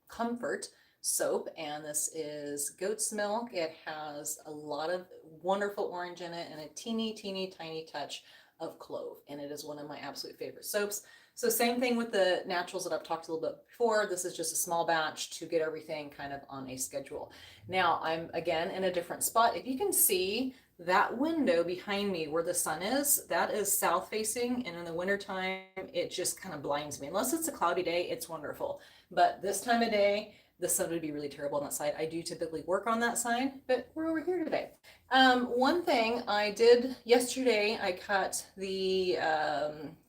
Comfort soap, and this is goat's milk. It has a lot of wonderful orange in it and a teeny tiny touch of clove, and it is one of my absolute favorite soaps. So same thing with the naturals that I've talked a little bit before. This is just a small batch to get everything kind of on a schedule. Now I'm again in a different spot. If you can see that window behind me where the sun is, that is south facing, and in the wintertime it just kind of blinds me. Unless it's a cloudy day, it's wonderful. But this time of day, the sun would be really terrible on that side. I do typically work on that side, but we're over here today. One thing I did yesterday, I cut the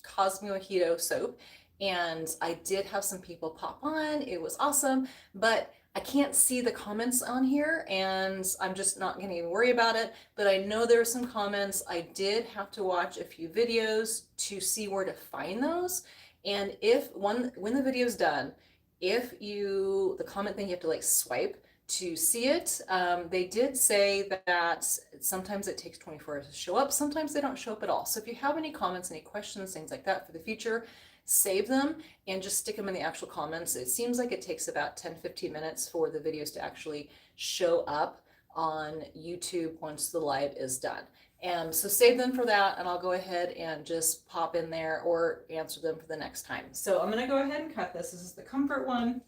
Cosmo Mojito soap, and I did have some people pop on. It was awesome, but I can't see the comments on here, and I'm just not going to even worry about it. But I know there are some comments. I did have to watch a few videos to see where to find those. And when the video's done, the comment thing, you have to like swipe to see it. They did say that sometimes it takes 24 hours to show up. Sometimes they don't show up at all. So if you have any comments, any questions, things like that for the future, save them and just stick them in the actual comments. It seems like it takes about 10-15 minutes for the videos to actually show up on YouTube once the live is done. And so save them for that, and I'll go ahead and just pop in there or answer them for the next time. So I'm going to go ahead and cut this. This is the Comfort one.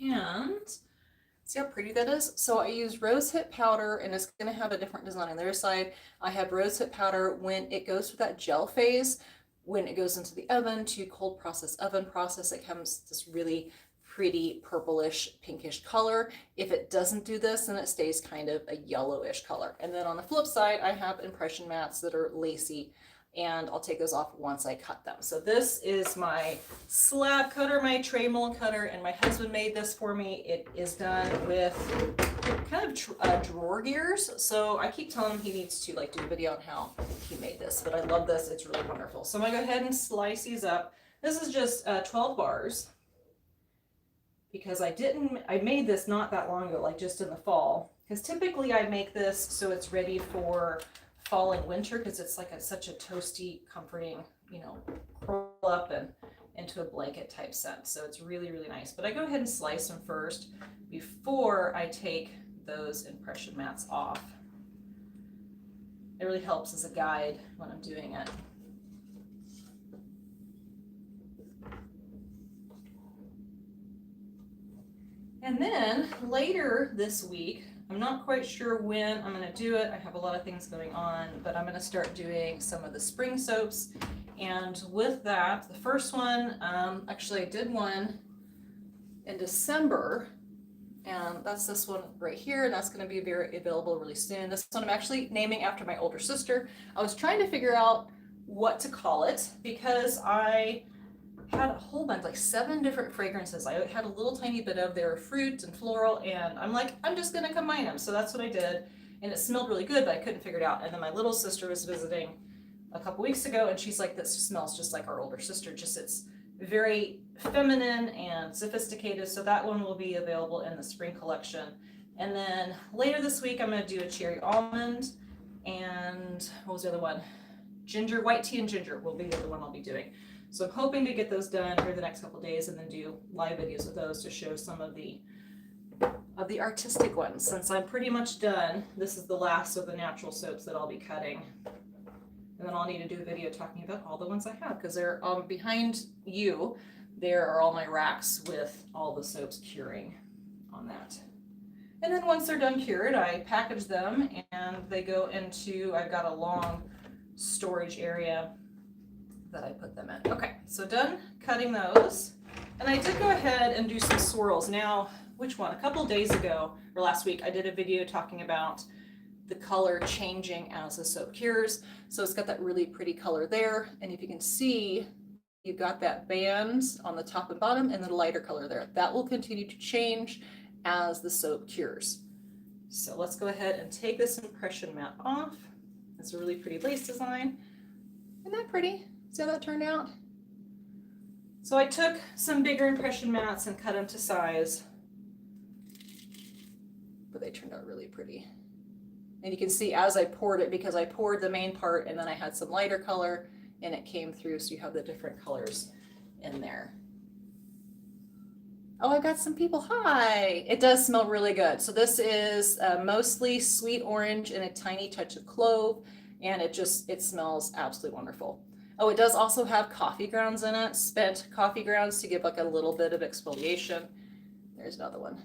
And see how pretty that is? So I use rose hip powder, and it's going to have a different design on the other side. I have rose hip powder when it goes through that gel phase. When it goes into the oven, to cold process oven process, it comes this really pretty purplish pinkish color. If it doesn't do this, then it stays kind of a yellowish color. And then on the flip side, I have impression mats that are lacy, and I'll take those off once I cut them. So this is my slab cutter, my tray mold cutter, and my husband made this for me. It is done with kind of drawer gears. So I keep telling him he needs to like do a video on how he made this, but I love this. It's really wonderful. So I'm gonna go ahead and slice these up. This is just 12 bars. Because I made this not that long ago, like just in the fall. Because typically I make this so it's ready for fall and winter, because it's like such a toasty, comforting, curl up and into a blanket type scent. So it's really, really nice. But I go ahead and slice them first before I take those impression mats off. It really helps as a guide when I'm doing it. And then later this week, I'm not quite sure when I'm going to do it. I have a lot of things going on, but I'm going to start doing some of the spring soaps. And with that, the first one, actually I did one in December, and that's this one right here. And that's going to be available really soon. This one I'm actually naming after my older sister. I was trying to figure out what to call it because I had a whole bunch, like 7 different fragrances. I had a little tiny bit of their fruit and floral, and I'm like, I'm just gonna combine them. So that's what I did, and it smelled really good, but I couldn't figure it out. And then my little sister was visiting a couple weeks ago, and she's like, this smells just like our older sister, just it's very feminine and sophisticated. So that one will be available in the spring collection. And then later this week, I'm gonna do a cherry almond, and what was the other one? Ginger, white tea and ginger will be the other one I'll be doing. So I'm hoping to get those done here the next couple of days, and then do live videos with those to show some of the artistic ones. Since I'm pretty much done, this is the last of the natural soaps that I'll be cutting. And then I'll need to do a video talking about all the ones I have, because they're behind you. There are all my racks with all the soaps curing on that. And then once they're done cured, I package them and they go into, I've got a long storage area that I put them in. Okay, so done cutting those. And I did go ahead and do some swirls. Now, which one? A couple of days ago, or last week, I did a video talking about the color changing as the soap cures. So it's got that really pretty color there. And if you can see, you've got that band on the top and bottom and the lighter color there. That will continue to change as the soap cures. So let's go ahead and take this impression mat off. It's a really pretty lace design. Isn't that pretty? See how that turned out? So I took some bigger impression mats and cut them to size, but they turned out really pretty. And you can see as I poured it, because I poured the main part and then I had some lighter color and it came through, so you have the different colors in there. Oh, I got some people. Hi. It does smell really good. So this is mostly sweet orange and a tiny touch of clove, and it smells absolutely wonderful. Oh, it does also have coffee grounds in it, spent coffee grounds to give like a little bit of exfoliation. There's another one.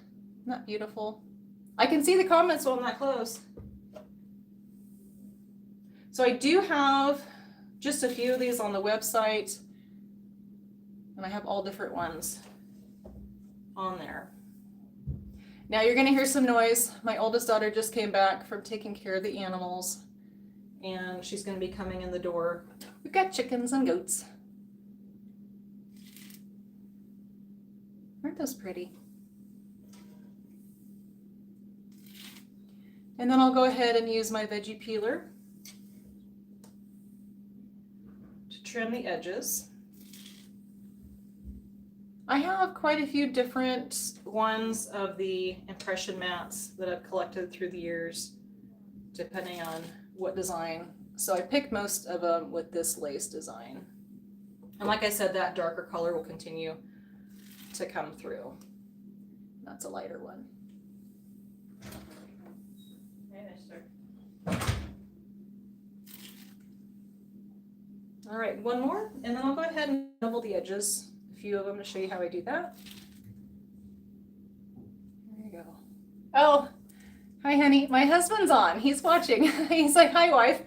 Isn't that beautiful? I can see the comments while I'm that close. So I do have just a few of these on the website, and I have all different ones on there. Now you're gonna hear some noise. My oldest daughter just came back from taking care of the animals, and she's gonna be coming in the door. We've got chickens and goats. Aren't those pretty? And then I'll go ahead and use my veggie peeler to trim the edges. I have quite a few different ones of the impression mats that I've collected through the years, depending on what design. So I picked most of them with this lace design. And like I said, that darker color will continue to come through. That's a lighter one. All right, one more, and then I'll go ahead and bevel the edges, a few of them to show you how I do that. There you go. Oh, hi, honey. My husband's on. He's watching. He's like, hi, wife.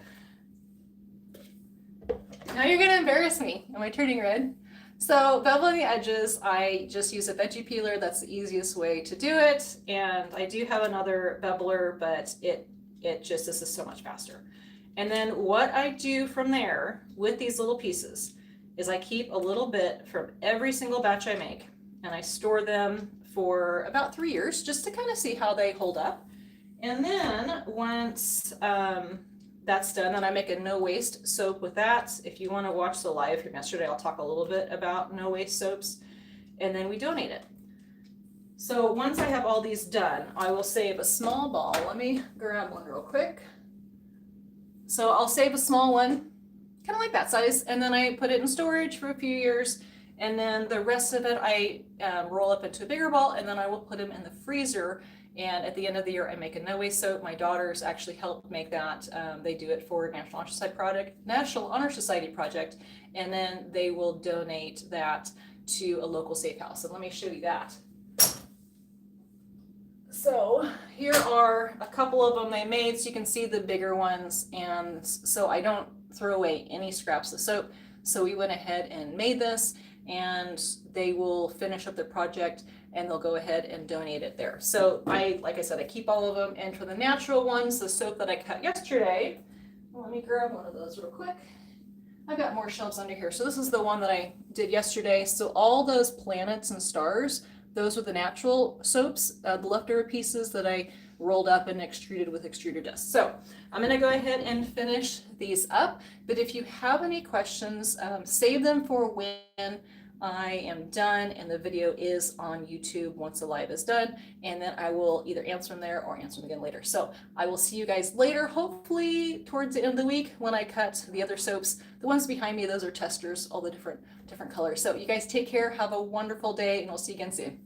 Now you're going to embarrass me. Am I turning red? So beveling the edges, I just use a veggie peeler. That's the easiest way to do it. And I do have another beveler, but this is so much faster. And then what I do from there with these little pieces is I keep a little bit from every single batch I make, and I store them for about 3 years just to kind of see how they hold up. And then once that's done, then I make a no waste soap with that. If you want to watch the live from yesterday, I'll talk a little bit about no waste soaps, and then we donate it. So once I have all these done, I will save a small ball. Let me grab one real quick. So I'll save a small one, kind of like that size, and then I put it in storage for a few years, and then the rest of it I roll up into a bigger ball, and then I will put them in the freezer. And at the end of the year, I make a no waste soap. My daughters actually helped make that. They do it for National Honor Society project, and then they will donate that to a local safe house. And let me show you that. So here are a couple of them they made, so you can see the bigger ones, and so I don't throw away any scraps of soap. So we went ahead and made this, and they will finish up the project and they'll go ahead and donate it there. So like I said, I keep all of them, and for the natural ones, the soap that I cut yesterday, let me grab one of those real quick. I've got more shelves under here. So this is the one that I did yesterday. So all those planets and stars, those were the natural soaps, the leftover pieces that I rolled up and extruded with extruder dust. So I'm going to go ahead and finish these up. But if you have any questions, save them for when I am done and the video is on YouTube once the live is done. And then I will either answer them there or answer them again later. So I will see you guys later, hopefully towards the end of the week when I cut the other soaps. The ones behind me, those are testers, all the different colors. So you guys take care, have a wonderful day, and we'll see you again soon.